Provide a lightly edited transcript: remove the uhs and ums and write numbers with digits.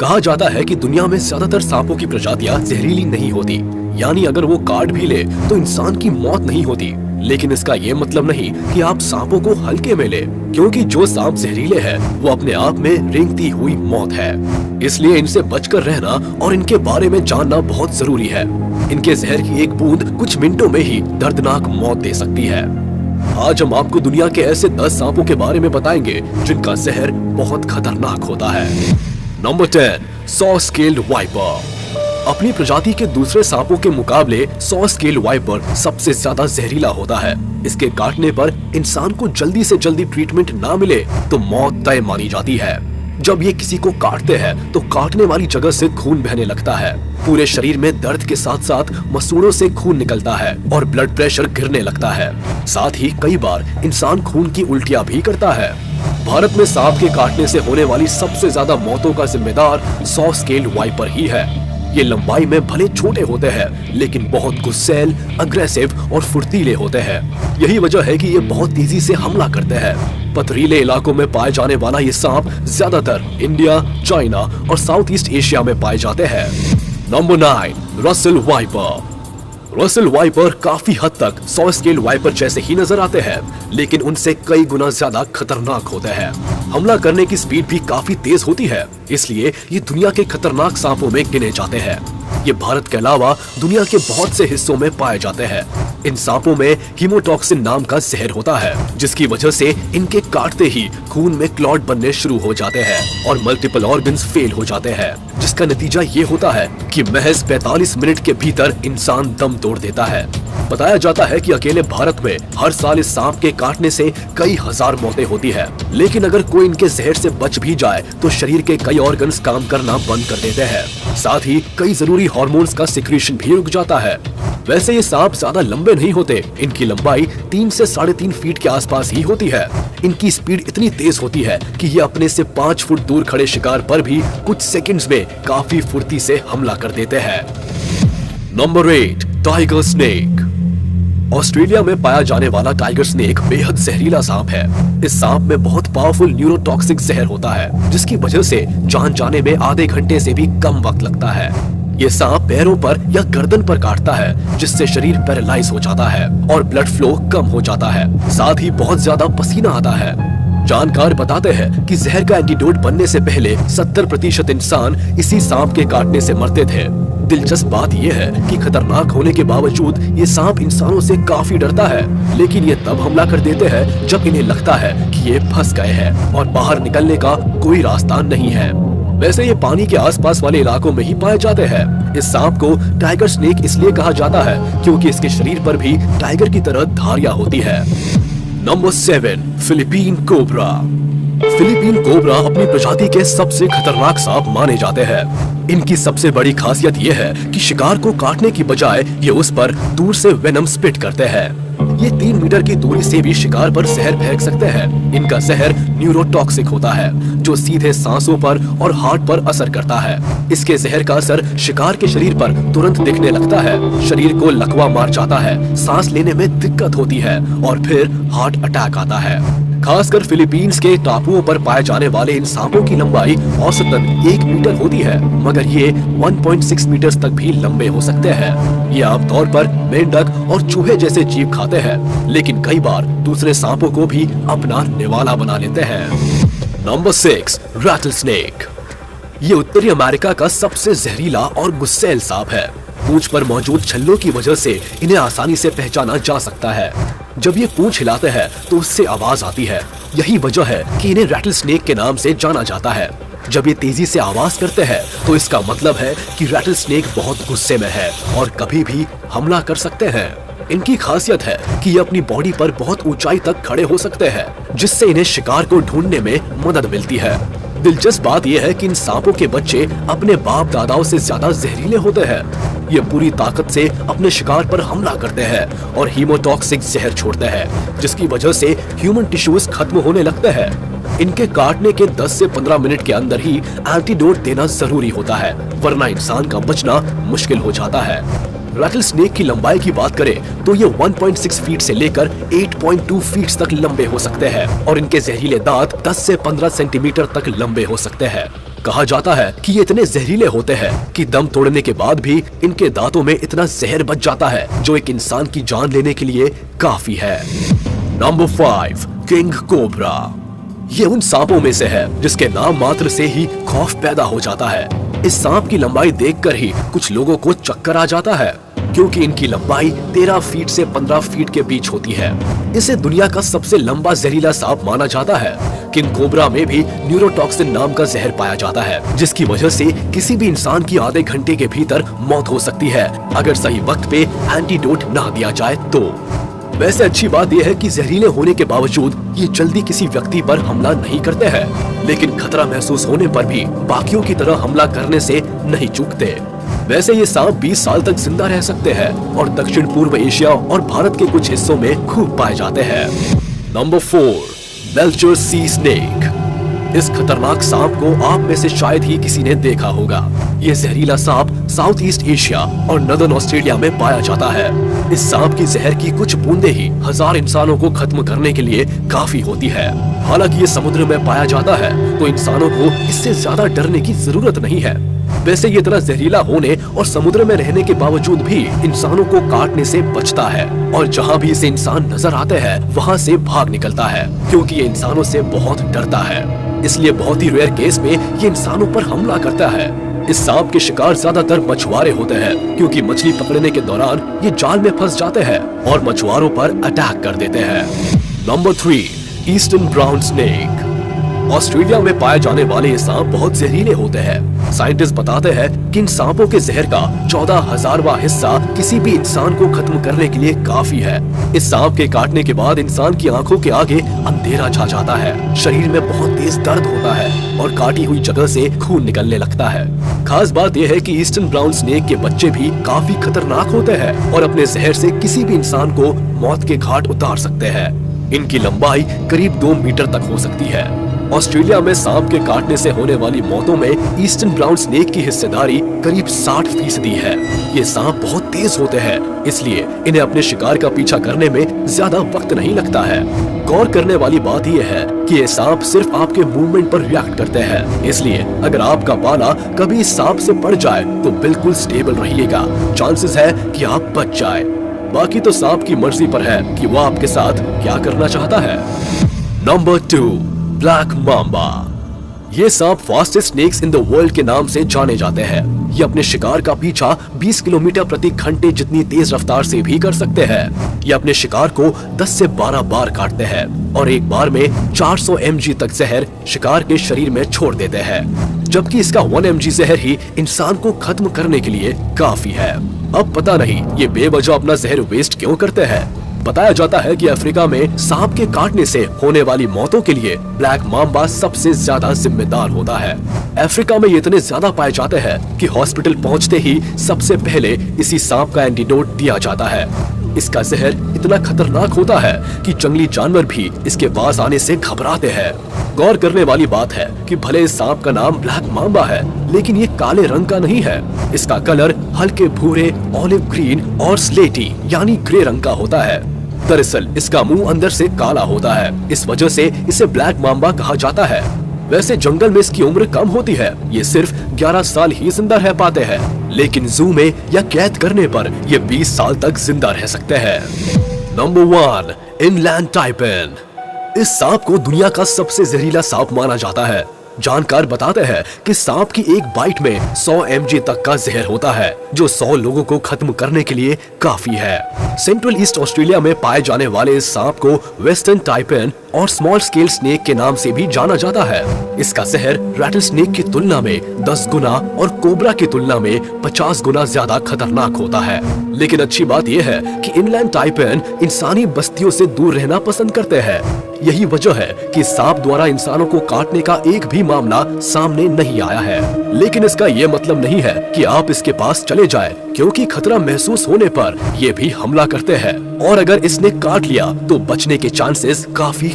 कहा जाता है कि दुनिया में ज्यादातर सांपों की प्रजातियां जहरीली नहीं होती, यानी अगर वो काट भी ले तो इंसान की मौत नहीं होती। लेकिन इसका ये मतलब नहीं कि आप सांपों को हल्के में ले, क्योंकि जो सांप जहरीले हैं वो अपने आप में रेंगती हुई मौत है। इसलिए इनसे बचकर रहना और इनके बारे में जानना बहुत जरूरी है। इनके जहर की एक बूंद कुछ मिनटों में ही दर्दनाक मौत दे सकती है। आज हम आपको दुनिया के ऐसे 10 सांपों के बारे में बताएंगे जिनका जहर बहुत खतरनाक होता है। Number 10, saw scaled viper. अपनी प्रजाति के दूसरे सांपों के मुकाबले सॉ स्केल्ड वाइपर सबसे ज्यादा जहरीला होता है। इसके काटने पर इंसान को जल्दी से जल्दी ट्रीटमेंट ना मिले तो मौत तय मानी जाती है। जब ये किसी को काटते हैं तो काटने वाली जगह से खून बहने लगता है। पूरे शरीर में दर्द के साथ साथ मसूड़ों से खून निकलता है और ब्लड प्रेशर गिरने लगता है। साथ ही कई बार इंसान खून की उल्टियां भी करता है। भारत में सांप के काटने से होने वाली सबसे ज्यादा मौतों का जिम्मेदार सॉ स्केल्ड वाइपर ही है। ये लंबाई में भले छोटे होते हैं लेकिन बहुत गुस्सैल, अग्रेसिव और फुर्तीले होते हैं। यही वजह है कि ये बहुत तेजी से हमला करते हैं। पथरीले इलाकों में पाए जाने वाला ये सांप ज्यादातर इंडिया, चाइना और साउथ ईस्ट एशिया में पाए जाते हैं। Number 9, Russell viper. Russell viper काफी हद तक सॉ स्केल्ड वाइपर जैसे ही नजर आते हैं, लेकिन उनसे कई गुना ज्यादा खतरनाक होते हैं। हमला करने की स्पीड भी काफी तेज होती है, इसलिए ये दुनिया के खतरनाक सांपों में गिने जाते हैं। ये भारत के अलावा दुनिया के बहुत से हिस्सों में पाए जाते हैं। इन सांपों में हीमोटॉक्सिन नाम का जहर होता है, जिसकी वजह से इनके काटते ही खून में क्लॉट बनने शुरू हो जाते हैं और मल्टीपल ऑर्गन्स फेल हो जाते हैं, जिसका नतीजा ये होता है कि महज 45 मिनट के भीतर इंसान दम तोड़ देता है। बताया जाता है कि अकेले भारत में हर साल इस सांप के काटने से कई हजार मौतें होती है, लेकिन अगर कोई इनके जहर से बच भी जाए तो शरीर के कई ऑर्गन्स काम करना बंद कर देते हैं। साथ ही कई जरूरी हार्मोन्स का सिक्रीशन भी रुक जाता है। वैसे ये सांप ज्यादा लंबे नहीं होते, इनकी लंबाई 3 से 3.5 फीट के आसपास ही होती है। इनकी स्पीड इतनी तेज होती है कि ये अपने से 5 फुट दूर खड़े शिकार पर भी कुछ सेकंड्स में काफी फुर्ती से हमला कर देते हैं। Number 8, tiger snake. ऑस्ट्रेलिया में पाया जाने वाला टाइगर स्नेक बेहद जहरीला सांप है। इस सांप में बहुत पावरफुल न्यूरोटॉक्सिक जहर होता है, जिसकी वजह से जान जाने में आधे घंटे से भी कम वक्त लगता है। ये सांप पैरों पर या गर्दन पर काटता है, जिससे शरीर पैरालाइज हो जाता है और ब्लड फ्लो कम हो जाता है। साथ ही बहुत ज्यादा पसीना आता है। जानकार बताते हैं कि जहर का एंटीडोट बनने से पहले 70% इंसान इसी सांप के काटने से मरते थे। दिलचस्प बात यह है कि खतरनाक होने के बावजूद ये सांप इंसानों से काफी डरता है, लेकिन ये तब हमला कर देते हैं जब इन्हें लगता है कि ये फंस गए हैं और बाहर निकलने का कोई रास्ता नहीं है। वैसे ये पानी के आसपास वाले इलाकों में ही पाए जाते हैं। इस सांप को टाइगर स्नेक इसलिए कहा जाता है क्योंकि इसके शरीर पर भी टाइगर की तरह धारियां होती है। Number 7, Philippine cobra. Philippine cobra अपनी प्रजाति के सबसे खतरनाक सांप माने जाते हैं। इनकी सबसे बड़ी खासियत यह है कि शिकार को काटने की बजाय ये उस पर दूर से वेनम स्पिट करते हैं। ये 3 मीटर की दूरी से भी शिकार पर जहर फेंक सकते हैं। इनका जहर न्यूरोटॉक्सिक होता है, जो सीधे सांसों पर और हार्ट पर असर करता है। इसके जहर का असर शिकार के शरीर पर तुरंत दिखने लगता है। शरीर को लकवा मार जाता है, सांस लेने में दिक्कत होती है और फिर हार्ट अटैक आता है। खासकर फिलीपींस के टापुओं पर पाए जाने वाले इन सांपों की लंबाई औसतन 1 मीटर होती है, मगर ये 1.6 मीटर तक भी लंबे हो सकते हैं। ये आमतौर पर मेंढक और चूहे जैसे जीव खाते हैं, लेकिन कई बार दूसरे सांपों को भी अपना निवाला बना लेते हैं। Number 6, rattle snake. ये उत्तरी अमेरिका का सबसे जहरीला और गुस्सैल सांप है। पूंछ पर मौजूद छल्लों की वजह से इन्हें आसानी से पहचाना जा सकता है। जब ये पूंछ हिलाते हैं तो उससे आवाज आती है। यही वजह है कि इन्हें रैटल स्नेक के नाम से जाना जाता है। जब ये तेजी से आवाज करते हैं तो इसका मतलब है कि रैटल स्नेक बहुत गुस्से में है और कभी भी हमला कर सकते हैं। इनकी खासियत है कि ये अपनी बॉडी पर बहुत ऊंचाई तक खड़े हो सकते हैं, जिससे इन्हें शिकार को ढूंढने में मदद मिलती है। दिलचस्प बात यह है कि इन सांपों के बच्चे अपने बाप दादाओं से ज्यादा जहरीले होते हैं। ये पूरी ताकत से अपने शिकार पर हमला करते हैं और हीमोटॉक्सिक जहर छोड़ते हैं, जिसकी वजह से ह्यूमन टिश्यूज खत्म होने लगते हैं। इनके काटने के 10 से 15 मिनट के अंदर ही एंटीडोट देना जरूरी होता है, वरना इंसान का बचना मुश्किल हो जाता है। रैटल स्नेक की लंबाई की बात करें तो ये 1.6 फीट से लेकर 8.2 फीट तक लंबे हो सकते हैं और इनके जहरीले दांत 10 से 15 सेंटीमीटर तक लंबे हो सकते हैं। कहा जाता है कि ये इतने जहरीले होते हैं कि दम तोड़ने के बाद भी इनके दांतों में इतना जहर बच जाता है जो एक इंसान की जान लेने के लिए काफी है। Number 5, king cobra. ये उन सांपों में से है जिसके नाम मात्र से ही खौफ पैदा हो जाता है। इस सांप की लंबाई देखकर ही कुछ लोगों को चक्कर आ जाता है, क्योंकि इनकी लंबाई 13 फीट से 15 फीट के बीच होती है। इसे दुनिया का सबसे लंबा जहरीला सांप माना जाता है। किंग कोबरा में भी न्यूरोटॉक्सिन नाम का जहर पाया जाता है, जिसकी वजह से किसी भी इंसान की आधे घंटे के भीतर मौत हो सकती है अगर सही वक्त पे एंटीडोट ना दिया जाए तो। वैसे अच्छी बात यह है कि जहरीले होने के बावजूद ये जल्दी किसी व्यक्ति पर हमला नहीं करते हैं, लेकिन खतरा महसूस होने पर भी बाकियों की तरह हमला करने से नहीं चूकते। वैसे ये सांप 20 साल तक जिंदा रह सकते हैं और दक्षिण पूर्व एशिया और भारत के कुछ हिस्सों में खूब पाए जाते हैं। नंबर 4, बेल्चर सी स्नेक। इस खतरनाक सांप को आप में से शायद ही किसी ने देखा होगा। ये जहरीला सांप साउथ ईस्ट एशिया और नदर्न ऑस्ट्रेलिया में पाया जाता है। इस सांप की जहर की कुछ बूंदे ही 1000 इंसानों को खत्म करने के लिए काफी होती है। हालांकि ये समुद्र में पाया जाता है तो इंसानों को इससे ज्यादा डरने की जरूरत नहीं है। वैसे ये इतना जहरीला होने और समुद्र में रहने के बावजूद भी इंसानों को काटने से बचता है, और जहाँ भी इसे इंसान नजर आते हैं वहाँ से भाग निकलता है, क्योंकि ये इंसानों से बहुत डरता है। इसलिए बहुत ही रेयर केस में ये इंसानों पर हमला करता है। इस सांप के शिकार ज्यादातर मछुआरे होते हैं, क्योंकि मछली पकड़ने के दौरान ये जाल में फंस जाते हैं और मछुआरों पर अटैक कर देते हैं। Number 3, eastern brown snake. Australia में पाए जाने वाले ये सांप बहुत जहरीले होते हैं। साइंटिस्ट बताते हैं कि इन सांपों के जहर का 14,000वां हिस्सा किसी भी इंसान को खत्म करने के लिए काफी है। इस सांप के काटने के बाद इंसान की आंखों के आगे अंधेरा छा जाता है, शरीर में बहुत तेज दर्द होता है और काटी हुई जगह से खून निकलने लगता है। खास बात यह है कि ईस्टर्न ब्राउन स्नेक के बच्चे भी काफी खतरनाक होते हैं और अपने जहर से किसी भी इंसान को मौत के घाट उतार सकते हैं। इनकी लंबाई करीब 2 मीटर तक हो सकती है। ऑस्ट्रेलिया में सांप के काटने से होने वाली मौतों में ईस्टर्न ब्राउन स्नेक की हिस्सेदारी करीब 60% है। ये सांप बहुत तेज होते हैं, इसलिए इन्हें अपने शिकार का पीछा करने में ज्यादा वक्त नहीं लगता है। गौर करने वाली बात यह है कि ये सांप सिर्फ आपके मूवमेंट पर रिएक्ट करते हैं, इसलिए अगर आपका पाला कभी इस सांप से पड़ जाए तो बिल्कुल स्टेबल रहिएगा, चांसेस है कि आप बच जाए। बाकी तो सांप की मर्जी पर है कि वो आपके साथ क्या करना चाहता है। Number 2, black mamba. ये सांप fastest snakes in the world के नाम से जाने जाते हैं। ये अपने शिकार का पीछा 20 किलोमीटर प्रति घंटे जितनी तेज रफ्तार से भी कर सकते हैं। ये अपने शिकार को 10 से 12 बार काटते हैं और एक बार में 400 mg तक जहर शिकार के शरीर में छोड़ देते हैं, जबकि इसका 1 mg जहर ही इंसान को खत्म करने के लिए काफी है। अब पता नहीं ये बेवजह अपना जहर वेस्ट क्यों करते हैं। बताया जाता है कि अफ्रीका में सांप के काटने से होने वाली मौतों के लिए ब्लैक माम्बा सबसे ज्यादा जिम्मेदार होता है। अफ्रीका में ये इतने ज्यादा पाए जाते हैं कि हॉस्पिटल पहुंचते ही सबसे पहले इसी सांप का एंटीडोट दिया जाता है। इसका जहर इतना खतरनाक होता है कि जंगली जानवर भी इसके पास आने से घबराते हैं। गौर करने वाली बात है कि भले इस सांप का नाम ब्लैक माम्बा है, लेकिन ये काले रंग का नहीं है। इसका कलर हल्के भूरे, ऑलिव ग्रीन और स्लेटी यानी ग्रे रंग का होता है। दरअसल इसका मुंह अंदर से काला होता है, इस वजह से इसे ब्लैक माम्बा कहा जाता है। वैसे जंगल में इसकी उम्र कम होती है, ये सिर्फ 11 साल ही जिंदा रह पाते हैं, लेकिन जू में या कैद करने पर ये 20 साल तक जिंदा रह सकते हैं। Number 1, inland taipan. इस सांप को दुनिया का सबसे जहरीला सांप माना जाता है। जानकार बताते हैं कि सांप की एक बाइट में 100 mg तक का जहर होता है, जो 100 लोगों को खत्म करने के लिए काफी है। सेंट्रल ईस्ट ऑस्ट्रेलिया में पाए जाने वाले इस सांप को वेस्टर्न टाइपिन और स्मॉल स्केल स्नेक के नाम से भी जाना जाता है। इसका जहर रैटल स्नेक की तुलना में 10 गुना और कोबरा की तुलना में 50 गुना ज्यादा खतरनाक होता है। लेकिन अच्छी बात यह है कि इनलैंड टाइपिन इंसानी बस्तियों से दूर रहना पसंद करते हैं। यही वजह है कि सांप द्वारा इंसानों को काटने का एक भी मामला सामने नहीं आया है। लेकिन इसका ये मतलब नहीं है कि आप इसके पास चले जाएं, क्योंकि खतरा महसूस होने पर ये भी हमला करते हैं और अगर इसने काट लिया तो बचने के चांसेस काफी